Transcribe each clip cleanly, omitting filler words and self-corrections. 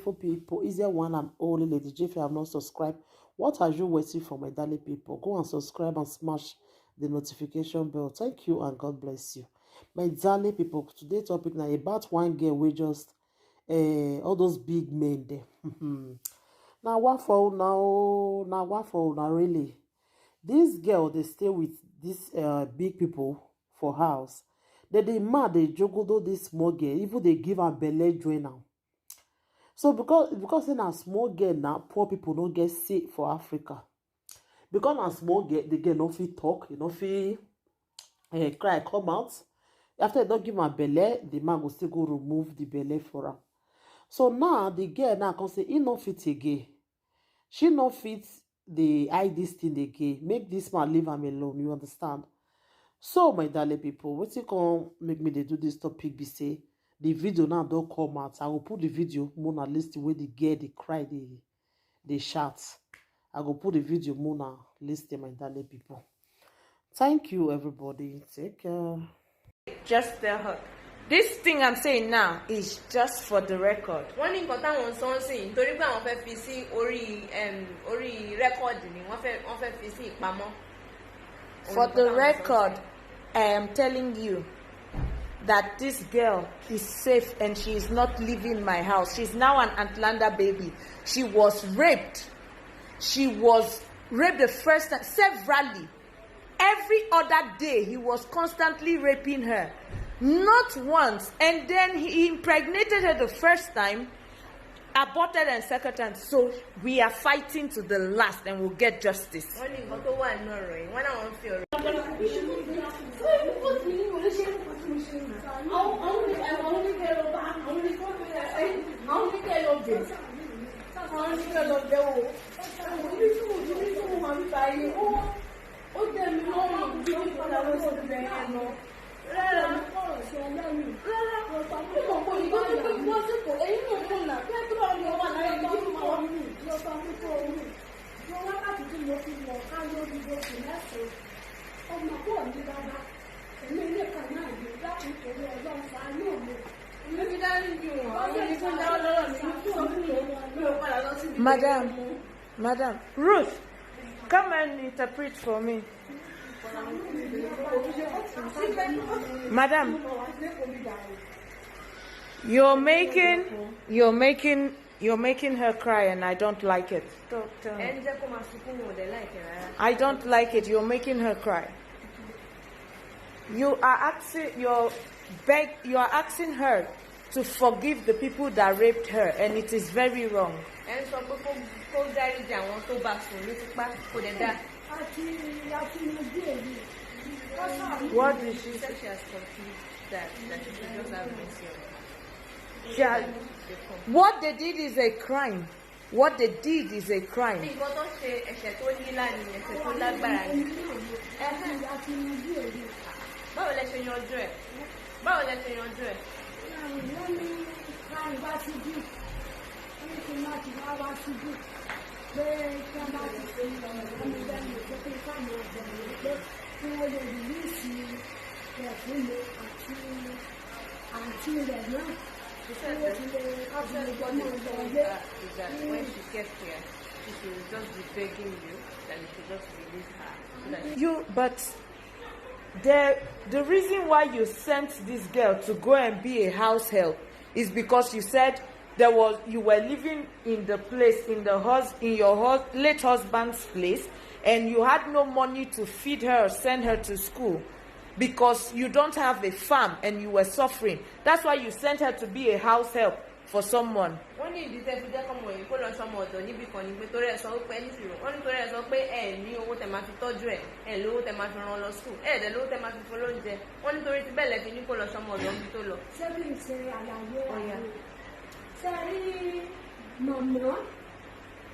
beautiful people. Is there one and only Lady J? If you have not subscribed, what are you waiting for, my darling people? Go and subscribe and smash the notification bell. Thank you and God bless you. My darling people, today's topic now about one girl we just all those big men there. Now what for now really? This girl, they stay with these big people for house. They mad, they juggle this small girl, even they give her belly join now. So because in a small girl now, poor people don't get sick for Africa. Because a small girl, the girl no fit talk, you know, fit cry, come out. After they don't give her belly, the man will still go remove the belly for her. So now the girl now can say he no fit again. She no fit the hide this thing again. Make this man leave him alone. You understand? So my darling people, what you can make me they do this topic be say the video now don't come out. I will put the video more at least the way the girl they cry, they shout. I will put the video more now list my darling people. Thank you everybody. Take care. Just tell her. This thing I'm saying now is just for the record. One thing that one song saying, torí pé àwọn fẹ́ fi sí orí record ni wọ́n fẹ́ fi sí ìpamọ́. For the record, I am telling you that this girl is safe and she is not leaving my house. She's now an Atlanta baby. She was raped. She was raped the first time, severally. Every other day, he was constantly raping her. Not once. And then he impregnated her the first time, aborted and second time. So we are fighting to the last and we'll get justice. Madam, Ruth, come and interpret for me. Madam, you're making her cry and I don't like it. I don't like it. You're making her cry. You are asking her to forgive the people that raped her, and it is very wrong. What did she say? She has confused that she should just have mercy on her. What they did is a crime. What they did is a crime. She said that when she gets here, she should just be begging you that you should just release her. But the reason why you sent this girl to go and be a house help is because you said you were living in the place in your late husband's place, and you had no money to feed her or send her to school because you don't have a farm and you were suffering. That's why you sent her to be a house help for someone.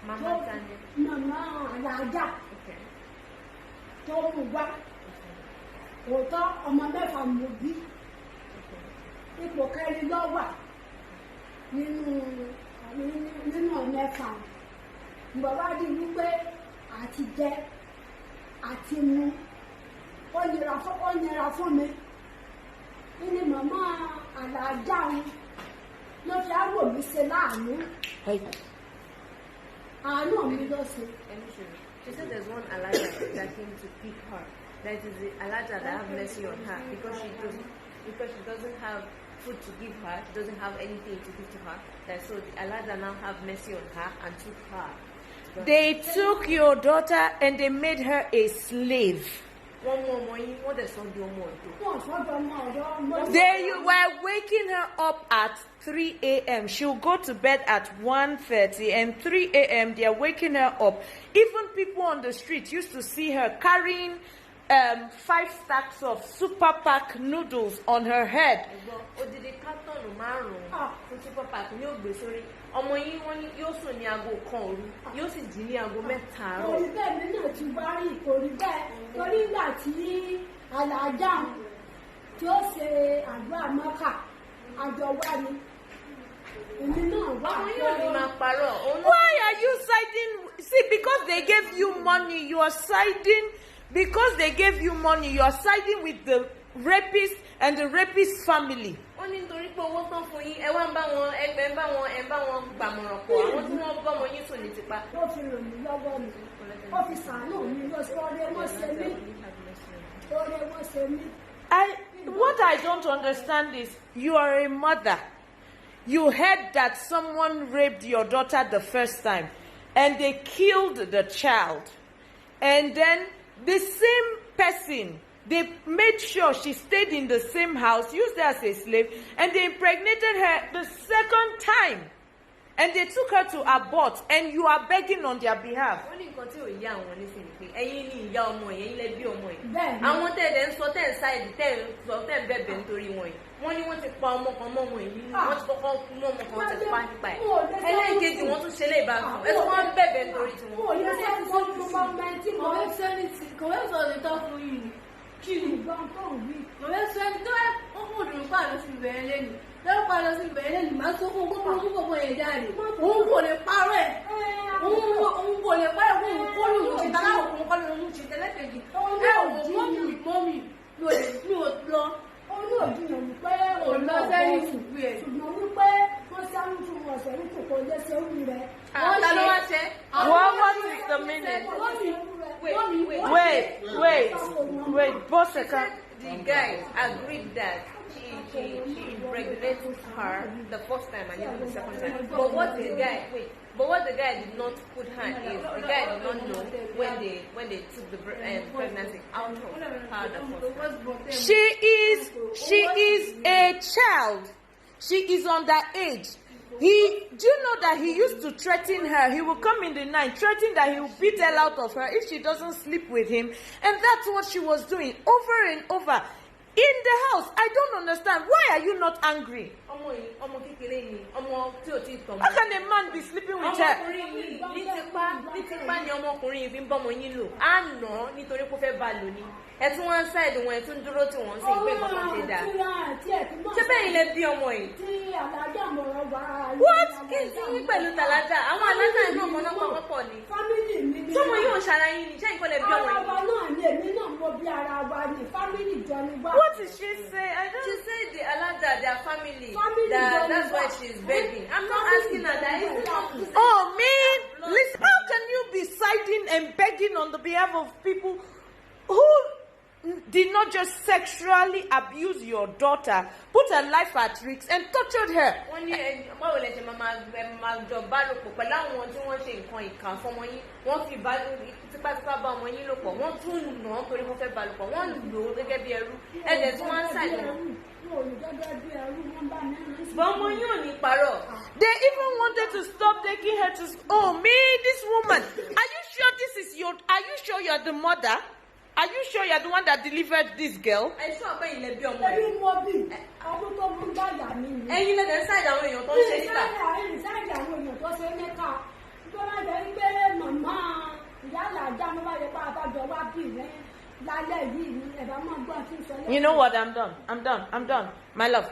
Mama Alhaji. Okay. Òótọ́ ọmọ mẹ́fà mo bí ipò kẹrin ló wà nínú mẹ́fà bàbá di wípé àti jẹ àti mu ó nira fún mi ní màmá Alhaji ló fi àwọ̀ mi ṣe láàánú. Àánú mi ló ṣe. She said there's one Alhaji that came to pick her. That is the Alhaji that have mercy on her because she doesn't have food to give her, she doesn't have anything to give to her. That so the Alhaji now have mercy on her and took her. They took your daughter and they made her a slave. They were waking her up at 3 a.m. She'll go to bed at 1:30 and 3 a.m. they are waking her up. Even people on the street used to see her carrying 5 stacks of super pack noodles on her head. Ọmọ yín wọ́n ní yóò sùn ní aago kan òru yóò sì jí ní aago mẹ́ta àárọ̀. Orí bẹ́ẹ̀ mi náà ti wá rí ìkórè bẹ́ẹ̀ torí ìgbà tí Alhaja tí ó ṣe àdúrà mọ́kà àjọ wá ni èmi náà wá. Ọmọ yóò ní máa parọ́. Why are you siding? See, because they gave you money, you are siding. Because they gave you money, you are siding with the rapist and the rapist family. Ó ní nítorí pé owó tán fún yín ẹ wá ń bá wọn ẹgbẹ́ ń bá wọn gbàmọ̀ràn pọ̀ àwọn tí wọ́n bọ́ ọmọ yín sùn ní tipa. Ó fi ràn mí lọ́wọ́ mi ó fi ṣàánú mi lọ sí ọ̀rẹ́ wọn ṣe mí. What I don't understand is you are a mother. You heard that someone raped your daughter the first time and they killed the child. And then the same person, they made sure she stayed in the same house, used her as a slave, and they impregnated her the second time. And they took her to abort, and you are begging on their behalf. Wọ́n ní nǹkan tí ò yá àwọn nísìnyí pé ẹ̀yin ni ìyá ọmọ yẹn ẹ̀yin lẹ bí ọmọ yìí. Àwọn tẹ̀lé ń sọ tẹ̀ ń ṣáìdì tẹ̀ ń sọ tẹ̀ ń bẹ̀bẹ̀ nítorí wọn yìí. Wọ́n ní wọ́n ti pa ọmọ kan mọ́ ọmọ yìí wọ́n ti kọ́kọ́ mú ọmọ kan ti pa nípa ẹ̀. Ẹlẹ́ẹ̀kejì wọ́n tún ṣe lé ìbámu ẹ̀ tó wọ́n bẹ̀bẹ̀ nítorí tiwọn. Kò fẹ́ sọ òtítọ́ fún yìí kí ni ìgbọ́n tó ń wí. Kò fẹ́ sọ ẹni tó ó kò dùn pa lọ sí ìbẹ̀rẹ̀ lẹ́nu. Lọ́wọ́ pa lọ sí ìbẹ̀rẹ̀ lẹ́nu máa sọ fún gbogbo yẹn jáde. Òun kò lè parọ́ ẹ̀. Òun kò lè parọ́ ẹ̀ fún kó lù ú ṣe tálá òun kọ́ ló ń ṣe tẹ́lẹ̀kejì. Ẹ ò mọ́mì mi ò lọ. Ó ní òjìyàn wípé òun lọ sẹ́yìn ìwé ẹ̀. Ṣùgbọ́n wípé wọ́n sáré tún wọ̀ sẹ́yìn kò kò lè ṣe orí rẹ̀. Ta ló wá ṣe? What is the meaning? Wait, boss second. The guy agreed that she impregnated her the first time and even the second time. But what the guy did not put her is the guy did not know when they took the pregnancy out of her the first time. She is a child. She is underage. Do you know that he used to threaten her? He will come in the night, threaten that he will beat hell out of her if she doesn't sleep with him. And that's what she was doing over and over. In the house, I don't understand. Why are you not angry? How can a man be sleeping with her? Ẹ̀tún wọn ṣáìdì wọn ẹ̀tún dúró tí wọ́n sì gbé nǹkan ṣe dáa. Ṣé bẹ́ẹ̀ ilẹ̀ bí ọmọ yìí? What is yín pẹ̀lú tàlájà? Àwọn alájà náà mọ náà pọ̀ ni. Sọ́mọ yóò ṣara yín ni, ṣé ìkọlẹ̀ bí ọmọ yìí? What did she say? She said the alájà, their family, that's why she's begging. I'm not asking her that. Oh, man! Listen, how can you be siding and begging on the behalf of people who did not just sexually abuse your daughter, put her life at risk, and tortured her? They even wanted to stop taking her to. Oh, me, this woman. Are you sure this is your? Are you sure you're the mother? Are you sure you're the one that delivered this girl? You know what? I'm done. My love.